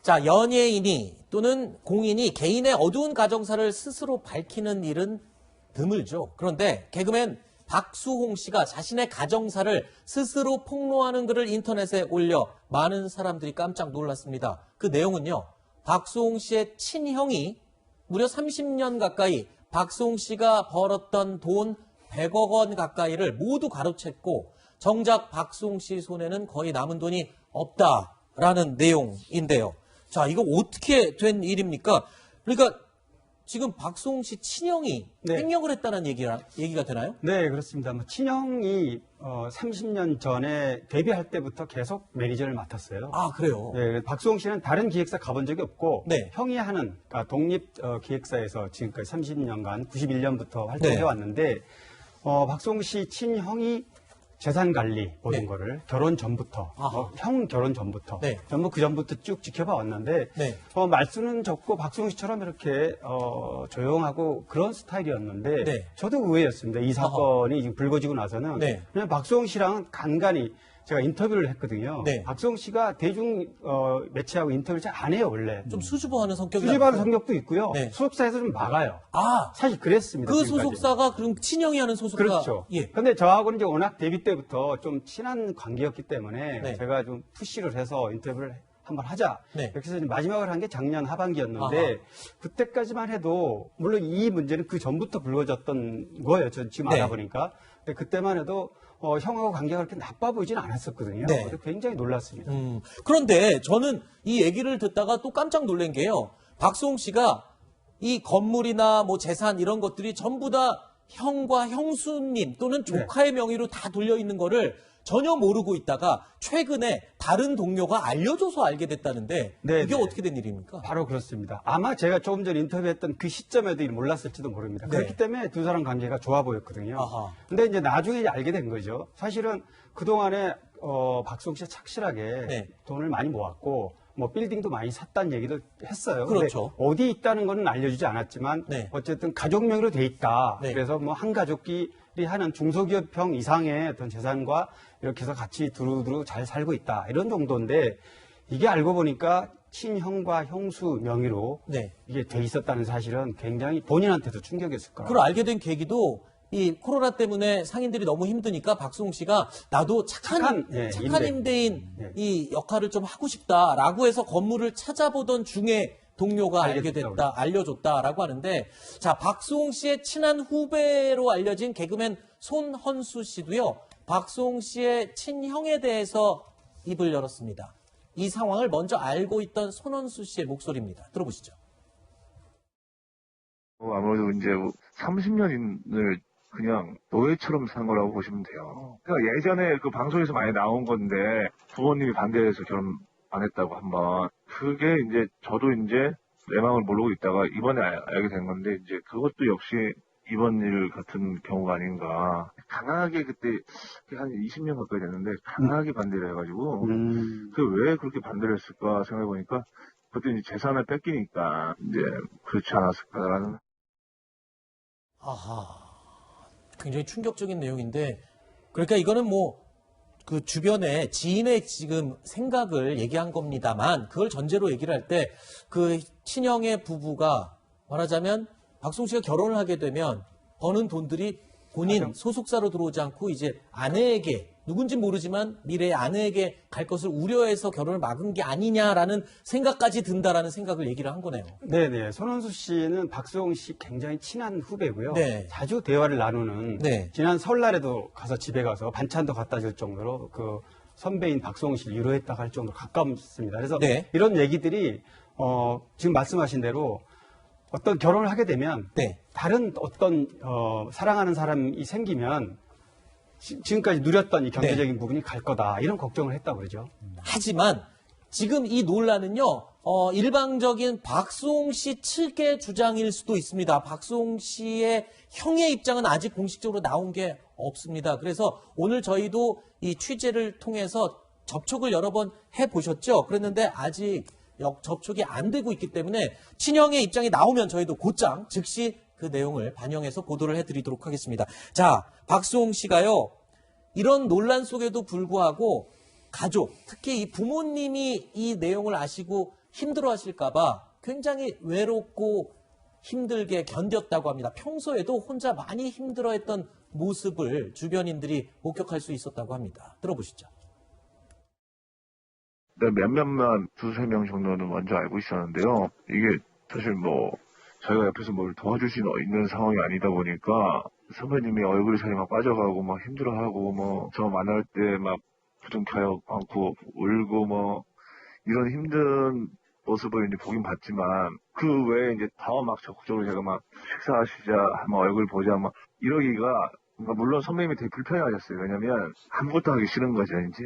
자, 연예인이 또는 공인이 개인의 어두운 가정사를 스스로 밝히는 일은 드물죠. 그런데 개그맨 박수홍 씨가 자신의 가정사를 스스로 폭로하는 글을 인터넷에 올려 많은 사람들이 깜짝 놀랐습니다. 그 내용은요. 박수홍 씨의 친형이 무려 30년 가까이 박수홍 씨가 벌었던 돈 100억 원 가까이를 모두 가로챘고 정작 박수홍 씨 손에는 거의 남은 돈이 없다라는 내용인데요. 자, 이거 어떻게 된 일입니까? 그러니까 지금 박수홍 씨 친형이 네. 횡령을 했다는 얘기가 되나요? 네, 그렇습니다. 친형이 30년 전에 데뷔할 때부터 계속 매니저를 맡았어요. 아, 그래요? 네, 박수홍 씨는 다른 기획사 가본 적이 없고 네. 형이 하는 그러니까 독립 기획사에서 지금까지 30년간 91년부터 활동해 왔는데 박수홍 씨 친형이 재산 관리 모든 네. 거를 결혼 전부터 형 결혼 전부터 네. 전부 그 전부터 쭉 지켜봐 왔는데 네. 말수는 적고 박수홍 씨처럼 이렇게 조용하고 그런 스타일이었는데 네. 저도 의외였습니다. 이 사건이 지금 불거지고 나서는 네. 그냥 박수홍 씨랑 간간히 제가 인터뷰를 했거든요. 네. 박수홍 씨가 대중 매체하고 인터뷰를 잘 안 해요, 원래. 좀 수줍어하는 성격이 수집하는 성격도 있고요. 네. 소속사에서 좀 막아요. 아, 사실 그랬습니다. 그 지금까지. 소속사가 그럼 친형이 하는 소속사? 그렇죠. 예. 근데 저하고는 이제 워낙 데뷔 때부터 좀 친한 관계였기 때문에 네. 제가 좀 푸시를 해서 인터뷰를 한번 하자. 네. 이렇게 해서 마지막을 한 게 작년 하반기였는데 아하. 그때까지만 해도 물론 이 문제는 그 전부터 불거졌던 거예요. 저 지금 네. 알아보니까. 근데 그때만 해도 형하고 관계가 그렇게 나빠 보이진 않았었거든요. 네. 그래서 굉장히 놀랐습니다. 그런데 저는 이 얘기를 듣다가 또 깜짝 놀란 게요. 박수홍 씨가 이 건물이나 뭐 재산 이런 것들이 전부 다 형과 형수님 또는 조카의 명의로 다 돌려 있는 거를 전혀 모르고 있다가 최근에 다른 동료가 알려줘서 알게 됐다는데 네, 이게 네. 어떻게 된 일입니까? 바로 그렇습니다. 아마 제가 조금 전에 인터뷰했던 그 시점에도 몰랐을지도 모릅니다. 네. 그렇기 때문에 두 사람 관계가 좋아 보였거든요. 아하. 근데 이제 나중에 알게 된 거죠. 사실은 그동안에 박수홍 씨가 착실하게 네. 돈을 많이 모았고 뭐 빌딩도 많이 샀다는 얘기도 했어요. 그렇죠. 근데 어디 있다는 건 알려주지 않았지만 네. 어쨌든 가족 명의로 돼 있다. 네. 그래서 뭐 한 가족끼리 하는 중소기업형 이상의 어떤 재산과 이렇게 해서 같이 두루두루 잘 살고 있다. 이런 정도인데 이게 알고 보니까 친형과 형수 명의로 네. 이게 돼 있었다는 사실은 굉장히 본인한테도 충격이었을 거라고. 그걸 알게 된 계기도 이 코로나 때문에 상인들이 너무 힘드니까 박수홍 씨가 나도 착한 임대인 네. 이 역할을 좀 하고 싶다라고 해서 건물을 찾아보던 중에 동료가 알게 됐다, 알려줬다라고 하는데, 자, 박수홍 씨의 친한 후배로 알려진 개그맨 손헌수 씨도요, 박수홍 씨의 친형에 대해서 입을 열었습니다. 이 상황을 먼저 알고 있던 손헌수 씨의 목소리입니다. 들어보시죠. 아무래도 이제 30년을 그냥 노예처럼 산 거라고 보시면 돼요. 그러니까 예전에 그 방송에서 많이 나온 건데 부모님이 반대해서 결혼 안 했다고 한번. 그게 이제 저도 이제 내 마음을 모르고 있다가 이번에 알게 된 건데 이제 그것도 역시 이번 일 같은 경우가 아닌가. 강하게 그때 한 20년 가까이 됐는데 강하게 반대를 해가지고 그 왜 그렇게 반대를 했을까 생각해 보니까 그때 이제 재산을 뺏기니까 이제 그렇지 않았을까라는. 아하, 굉장히 충격적인 내용인데, 그러니까 이거는 뭐 그 주변에 지인의 지금 생각을 얘기한 겁니다만 그걸 전제로 얘기를 할 때 그 친형의 부부가 말하자면 박수홍 씨가 결혼을 하게 되면 버는 돈들이 본인 소속사로 들어오지 않고 이제 아내에게 누군지 모르지만 미래의 아내에게 갈 것을 우려해서 결혼을 막은 게 아니냐라는 생각까지 든다라는 생각을 얘기를 한 거네요. 네네. 손헌수 씨는 박수홍 씨 굉장히 친한 후배고요. 네. 자주 대화를 나누는. 네. 지난 설날에도 가서 집에 가서 반찬도 갖다 줄 정도로 그 선배인 박수홍 씨를 위로했다고 할 정도로 가깝습니다. 그래서 네. 이런 얘기들이 지금 말씀하신 대로 어떤 결혼을 하게 되면 네. 다른 어떤 사랑하는 사람이 생기면 지금까지 누렸던 이 경제적인 부분이 갈 거다 이런 걱정을 했다고 그러죠. 하지만 지금 이 논란은요, 일방적인 박수홍 씨 측의 주장일 수도 있습니다. 박수홍 씨의 형의 입장은 아직 공식적으로 나온 게 없습니다. 그래서 오늘 저희도 이 취재를 통해서 접촉을 여러 번 해보셨죠? 그랬는데 아직 접촉이 안 되고 있기 때문에 친형의 입장이 나오면 저희도 곧장 즉시 그 내용을 반영해서 보도를 해드리도록 하겠습니다. 자, 박수홍 씨가요, 이런 논란 속에도 불구하고 가족, 특히 이 부모님이 이 내용을 아시고 힘들어 하실까봐 굉장히 외롭고 힘들게 견뎠다고 합니다. 평소에도 혼자 많이 힘들어했던 모습을 주변인들이 목격할 수 있었다고 합니다. 들어보시죠. 네, 몇몇만 두세 명 정도는 먼저 알고 있었는데요. 이게 사실 뭐 저희가 옆에서 뭘 도와줄 수 있는 상황이 아니다 보니까 선배님이 얼굴이 살이 막 빠져가고 막 힘들어하고 뭐 저 만날 때 막 부둥켜 안고 울고 뭐 이런 힘든 모습을 이제 보긴 봤지만 그 외에 이제 더 막 적극적으로 제가 막 식사하시자 막 얼굴 보자 막 이러기가, 그러니까 물론 선배님이 되게 불편해하셨어요. 왜냐면 아무것도 하기 싫은 거죠 이제.